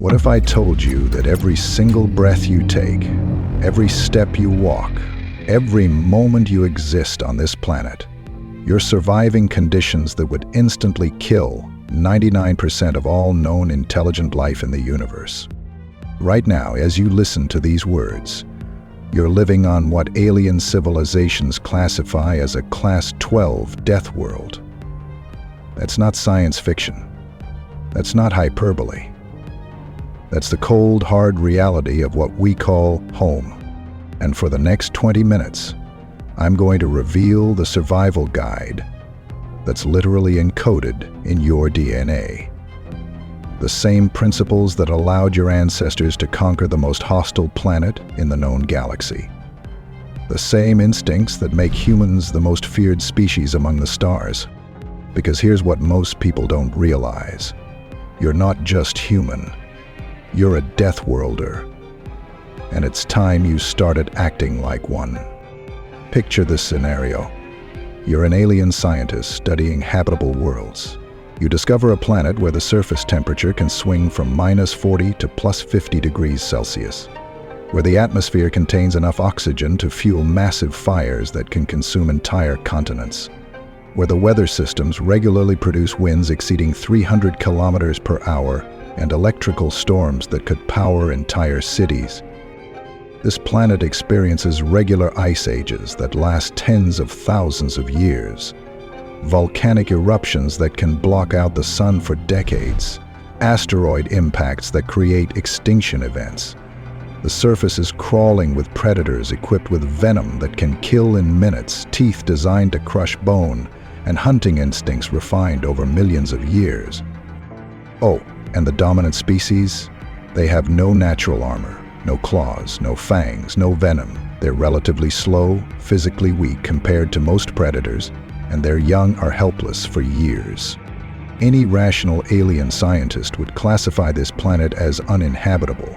What if I told you that every single breath you take, every step you walk, every moment you exist on this planet, you're surviving conditions that would instantly kill 99% of all known intelligent life in the universe? Right now, as you listen to these words, you're living on what alien civilizations classify as a Class 12 death world. That's not science fiction. That's not hyperbole. That's the cold, hard reality of what we call home. And for the next 20 minutes, I'm going to reveal the survival guide that's literally encoded in your DNA. The same principles that allowed your ancestors to conquer the most hostile planet in the known galaxy. The same instincts that make humans the most feared species among the stars. Because here's what most people don't realize. You're not just human. You're a deathworlder. And it's time you started acting like one. Picture this scenario. You're an alien scientist studying habitable worlds. You discover a planet where the surface temperature can swing from -40 to +50 degrees Celsius, where the atmosphere contains enough oxygen to fuel massive fires that can consume entire continents, where the weather systems regularly produce winds exceeding 300 kilometers per hour and electrical storms that could power entire cities. This planet experiences regular ice ages that last tens of thousands of years, volcanic eruptions that can block out the sun for decades, asteroid impacts that create extinction events. The surface is crawling with predators equipped with venom that can kill in minutes, teeth designed to crush bone, and hunting instincts refined over millions of years. Oh, and the dominant species? They have no natural armor, no claws, no fangs, no venom. They're relatively slow, physically weak compared to most predators, and their young are helpless for years. Any rational alien scientist would classify this planet as uninhabitable,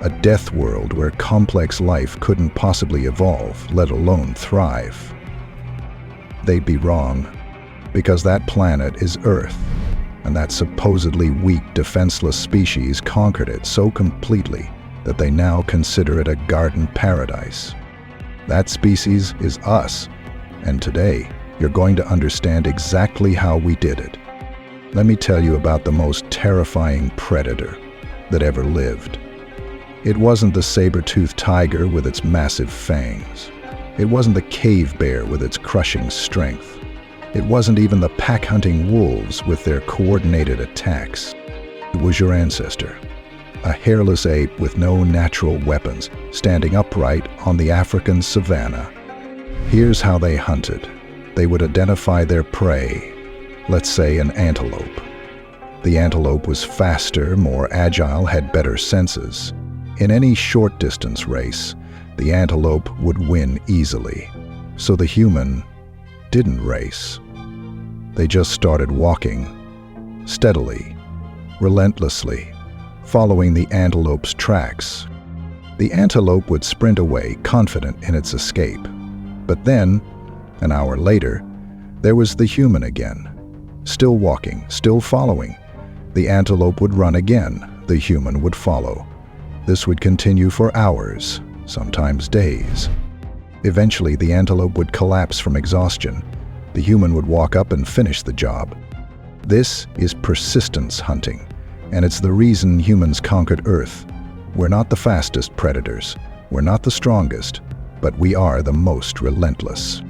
a death world where complex life couldn't possibly evolve, let alone thrive. They'd be wrong, because that planet is Earth, and that supposedly weak, defenseless species conquered it so completely that they now consider it a garden paradise. That species is us, and today you're going to understand exactly how we did it. Let me tell you about the most terrifying predator that ever lived. It wasn't the saber-toothed tiger with its massive fangs. It wasn't the cave bear with its crushing strength. It wasn't even the pack-hunting wolves with their coordinated attacks. It was your ancestor, a hairless ape with no natural weapons, standing upright on the African savanna. Here's how they hunted. They would identify their prey, let's say an antelope. The antelope was faster, more agile, had better senses. In any short-distance race, the antelope would win easily. So the human didn't race. They just started walking, steadily, relentlessly, following the antelope's tracks. The antelope would sprint away, confident in its escape. But then, an hour later, there was the human again. Still walking, still following. The antelope would run again, the human would follow. This would continue for hours, sometimes days. Eventually, the antelope would collapse from exhaustion. The human would walk up and finish the job. This is persistence hunting, and it's the reason humans conquered Earth. We're not the fastest predators, we're not the strongest, but we are the most relentless.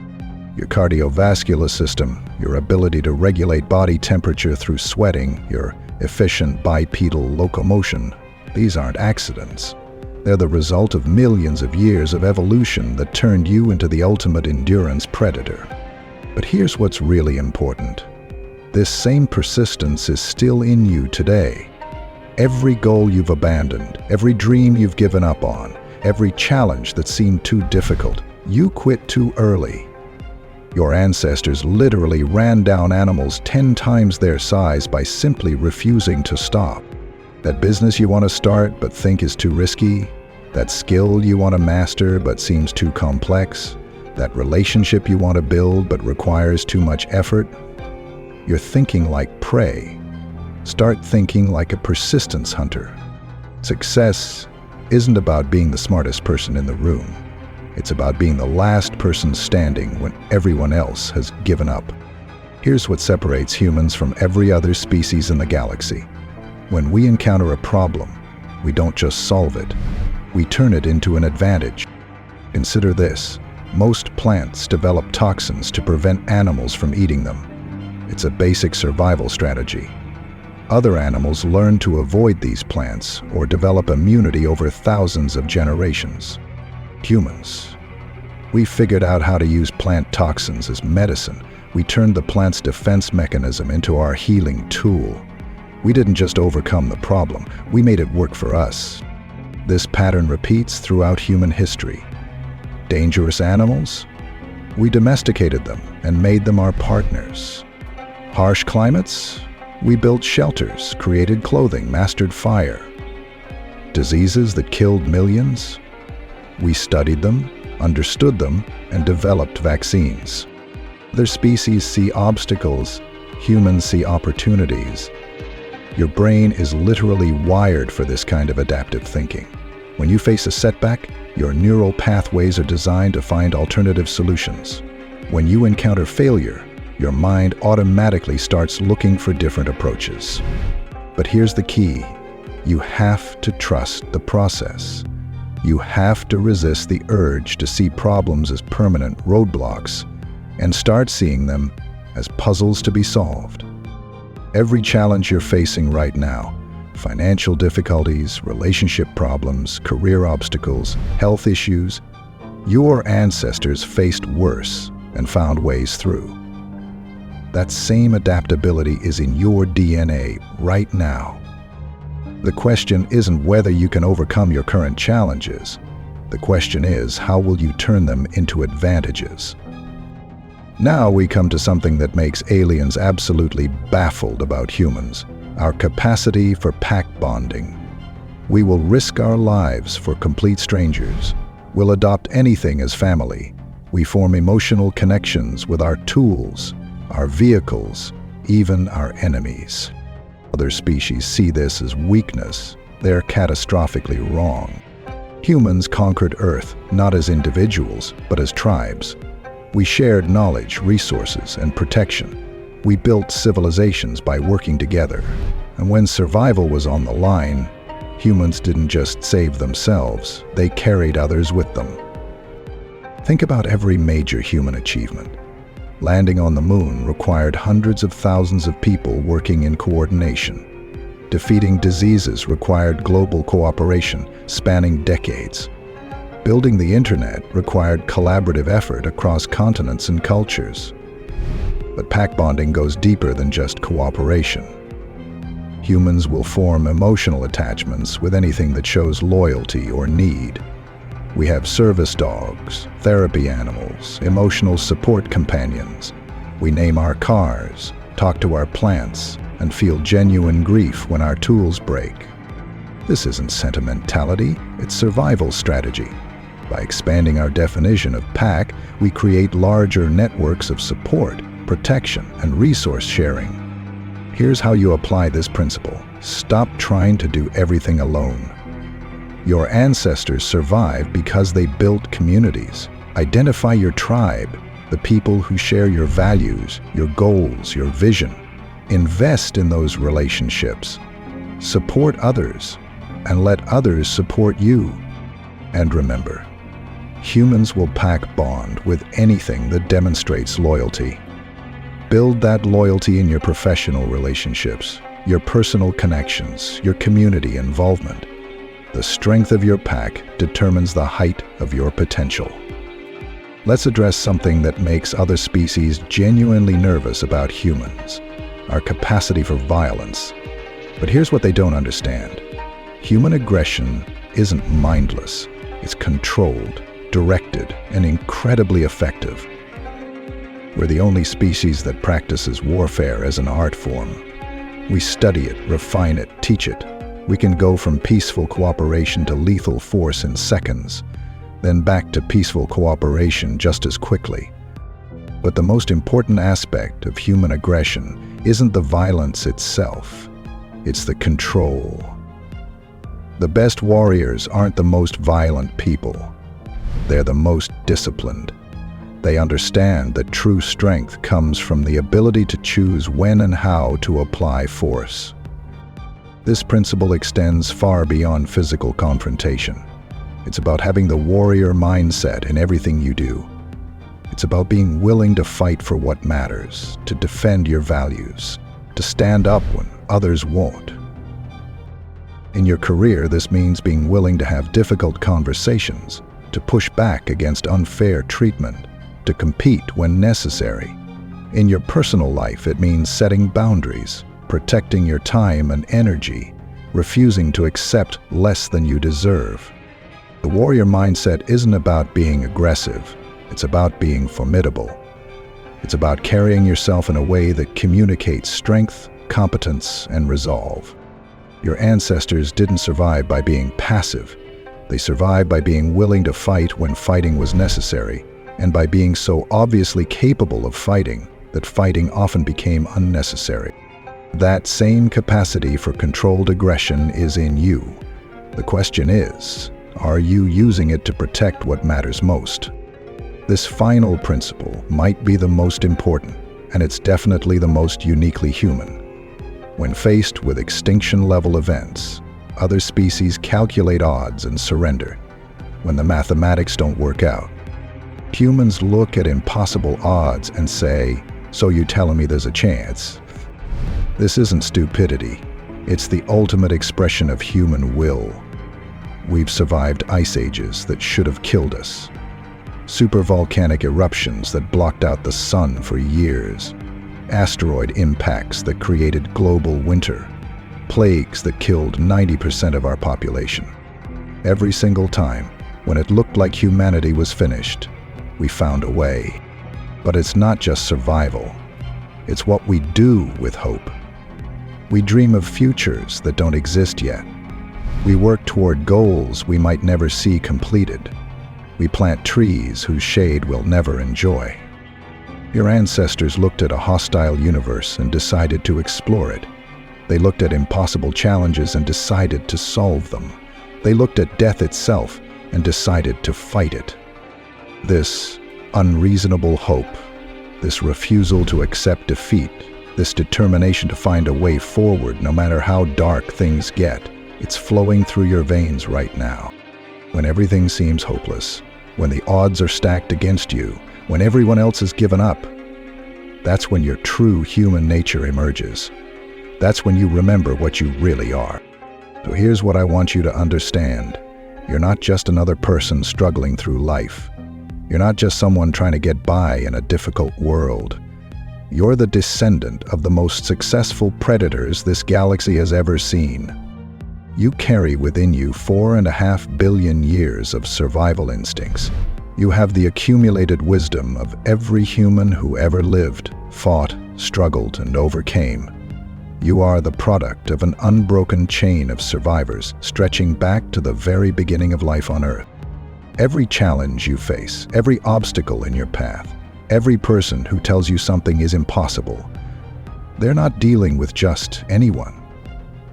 Your cardiovascular system, your ability to regulate body temperature through sweating, your efficient bipedal locomotion, these aren't accidents. They're the result of millions of years of evolution that turned you into the ultimate endurance predator. But here's what's really important. This same persistence is still in you today. Every goal you've abandoned, every dream you've given up on, every challenge that seemed too difficult, you quit too early. Your ancestors literally ran down animals 10 times their size by simply refusing to stop. That business you want to start but think is too risky, that skill you want to master but seems too complex, that relationship you want to build but requires too much effort, you're thinking like prey. Start thinking like a persistence hunter. Success isn't about being the smartest person in the room. It's about being the last person standing when everyone else has given up. Here's what separates humans from every other species in the galaxy. When we encounter a problem, we don't just solve it, we turn it into an advantage. Consider this. Most plants develop toxins to prevent animals from eating them. It's a basic survival strategy. Other animals learn to avoid these plants or develop immunity over thousands of generations. Humans. We figured out how to use plant toxins as medicine. We turned the plant's defense mechanism into our healing tool. We didn't just overcome the problem, we made it work for us. This pattern repeats throughout human history. Dangerous animals? We domesticated them and made them our partners. Harsh climates? We built shelters, created clothing, mastered fire. Diseases that killed millions? We studied them, understood them, and developed vaccines. Other species see obstacles, humans see opportunities. Your brain is literally wired for this kind of adaptive thinking. When you face a setback, your neural pathways are designed to find alternative solutions. When you encounter failure, your mind automatically starts looking for different approaches. But here's the key. You have to trust the process. You have to resist the urge to see problems as permanent roadblocks and start seeing them as puzzles to be solved. Every challenge you're facing right now, financial difficulties, relationship problems, career obstacles, health issues, your ancestors faced worse and found ways through. That same adaptability is in your DNA right now. The question isn't whether you can overcome your current challenges. The question is, how will you turn them into advantages? Now we come to something that makes aliens absolutely baffled about humans, our capacity for pack bonding. We will risk our lives for complete strangers. We'll adopt anything as family. We form emotional connections with our tools, our vehicles, even our enemies. Other species see this as weakness. They're catastrophically wrong. Humans conquered Earth not as individuals, but as tribes. We shared knowledge, resources, and protection. We built civilizations by working together. And when survival was on the line, humans didn't just save themselves, they carried others with them. Think about every major human achievement. Landing on the moon required hundreds of thousands of people working in coordination. Defeating diseases required global cooperation, spanning decades. Building the internet required collaborative effort across continents and cultures. But pack bonding goes deeper than just cooperation. Humans will form emotional attachments with anything that shows loyalty or need. We have service dogs, therapy animals, emotional support companions. We name our cars, talk to our plants, and feel genuine grief when our tools break. This isn't sentimentality, it's survival strategy. By expanding our definition of pack, we create larger networks of support, protection, and resource sharing. Here's how you apply this principle. Stop trying to do everything alone. Your ancestors survived because they built communities. Identify your tribe, the people who share your values, your goals, your vision. Invest in those relationships. Support others, and let others support you. And remember, humans will pack bond with anything that demonstrates loyalty. Build that loyalty in your professional relationships, your personal connections, your community involvement. The strength of your pack determines the height of your potential. Let's address something that makes other species genuinely nervous about humans, our capacity for violence. But here's what they don't understand. Human aggression isn't mindless. It's controlled, directed, and incredibly effective. We're the only species that practices warfare as an art form. We study it, refine it, teach it. We can go from peaceful cooperation to lethal force in seconds, then back to peaceful cooperation just as quickly. But the most important aspect of human aggression isn't the violence itself, it's the control. The best warriors aren't the most violent people. They're the most disciplined. They understand that true strength comes from the ability to choose when and how to apply force. This principle extends far beyond physical confrontation. It's about having the warrior mindset in everything you do. It's about being willing to fight for what matters, to defend your values, to stand up when others won't. In your career, this means being willing to have difficult conversations, to push back against unfair treatment, to compete when necessary. In your personal life, it means setting boundaries, protecting your time and energy, refusing to accept less than you deserve. The warrior mindset isn't about being aggressive, it's about being formidable. It's about carrying yourself in a way that communicates strength, competence, and resolve. Your ancestors didn't survive by being passive. They survived by being willing to fight when fighting was necessary, and by being so obviously capable of fighting that fighting often became unnecessary. That same capacity for controlled aggression is in you. The question is, are you using it to protect what matters most? This final principle might be the most important, and it's definitely the most uniquely human. When faced with extinction-level events, other species calculate odds and surrender. When the mathematics don't work out, humans look at impossible odds and say, "So you telling me there's a chance?" This isn't stupidity. It's the ultimate expression of human will. We've survived ice ages that should have killed us, supervolcanic eruptions that blocked out the sun for years, asteroid impacts that created global winter, plagues that killed 90% of our population. Every single time, when it looked like humanity was finished, we found a way. But it's not just survival. It's what we do with hope. We dream of futures that don't exist yet. We work toward goals we might never see completed. We plant trees whose shade we'll never enjoy. Your ancestors looked at a hostile universe and decided to explore it. They looked at impossible challenges and decided to solve them. They looked at death itself and decided to fight it. This unreasonable hope, this refusal to accept defeat, this determination to find a way forward no matter how dark things get, it's flowing through your veins right now. When everything seems hopeless, when the odds are stacked against you, when everyone else has given up, that's when your true human nature emerges. That's when you remember what you really are. So here's what I want you to understand. You're not just another person struggling through life. You're not just someone trying to get by in a difficult world. You're the descendant of the most successful predators this galaxy has ever seen. You carry within you 4.5 billion years of survival instincts. You have the accumulated wisdom of every human who ever lived, fought, struggled, and overcame. You are the product of an unbroken chain of survivors stretching back to the very beginning of life on Earth. Every challenge you face, every obstacle in your path, every person who tells you something is impossible, they're not dealing with just anyone.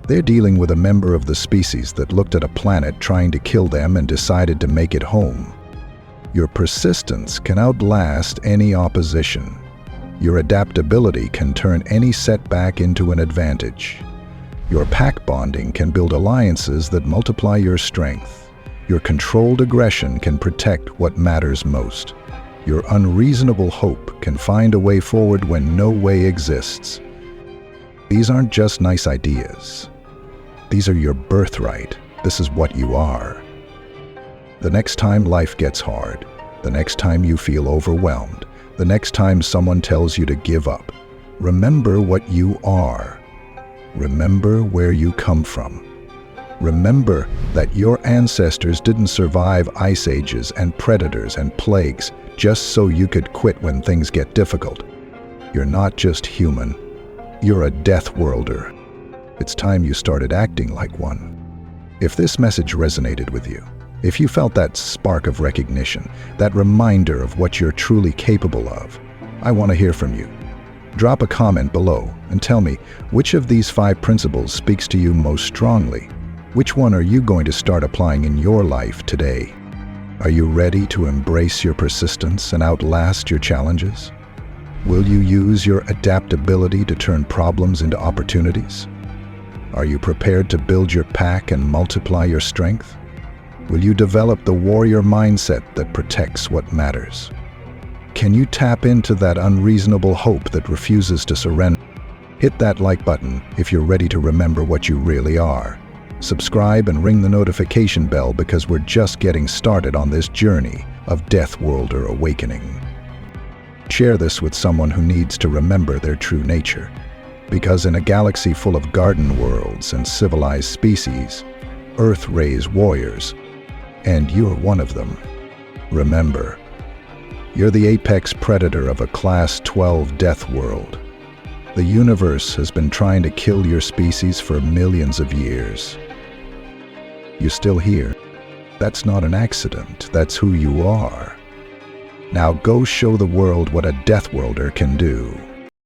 They're dealing with a member of the species that looked at a planet trying to kill them and decided to make it home. Your persistence can outlast any opposition. Your adaptability can turn any setback into an advantage. Your pack bonding can build alliances that multiply your strength. Your controlled aggression can protect what matters most. Your unreasonable hope can find a way forward when no way exists. These aren't just nice ideas. These are your birthright. This is what you are. The next time life gets hard, the next time you feel overwhelmed, the next time someone tells you to give up, remember what you are. Remember where you come from. Remember that your ancestors didn't survive ice ages and predators and plagues just so you could quit when things get difficult. You're not just human. You're a deathworlder. It's time you started acting like one. If this message resonated with you, if you felt that spark of recognition, that reminder of what you're truly capable of, I want to hear from you. Drop a comment below and tell me which of these 5 principles speaks to you most strongly. Which one are you going to start applying in your life today? Are you ready to embrace your persistence and outlast your challenges? Will you use your adaptability to turn problems into opportunities? Are you prepared to build your pack and multiply your strength? Will you develop the warrior mindset that protects what matters? Can you tap into that unreasonable hope that refuses to surrender? Hit that like button if you're ready to remember what you really are. Subscribe and ring the notification bell because we're just getting started on this journey of Deathworlder awakening. Share this with someone who needs to remember their true nature. Because in a galaxy full of garden worlds and civilized species, Earth raised warriors, and you're one of them. Remember, you're the apex predator of a Class 12 death world. The universe has been trying to kill your species for millions of years. You're still here. That's not an accident, that's who you are. Now go show the world what a Deathworlder can do.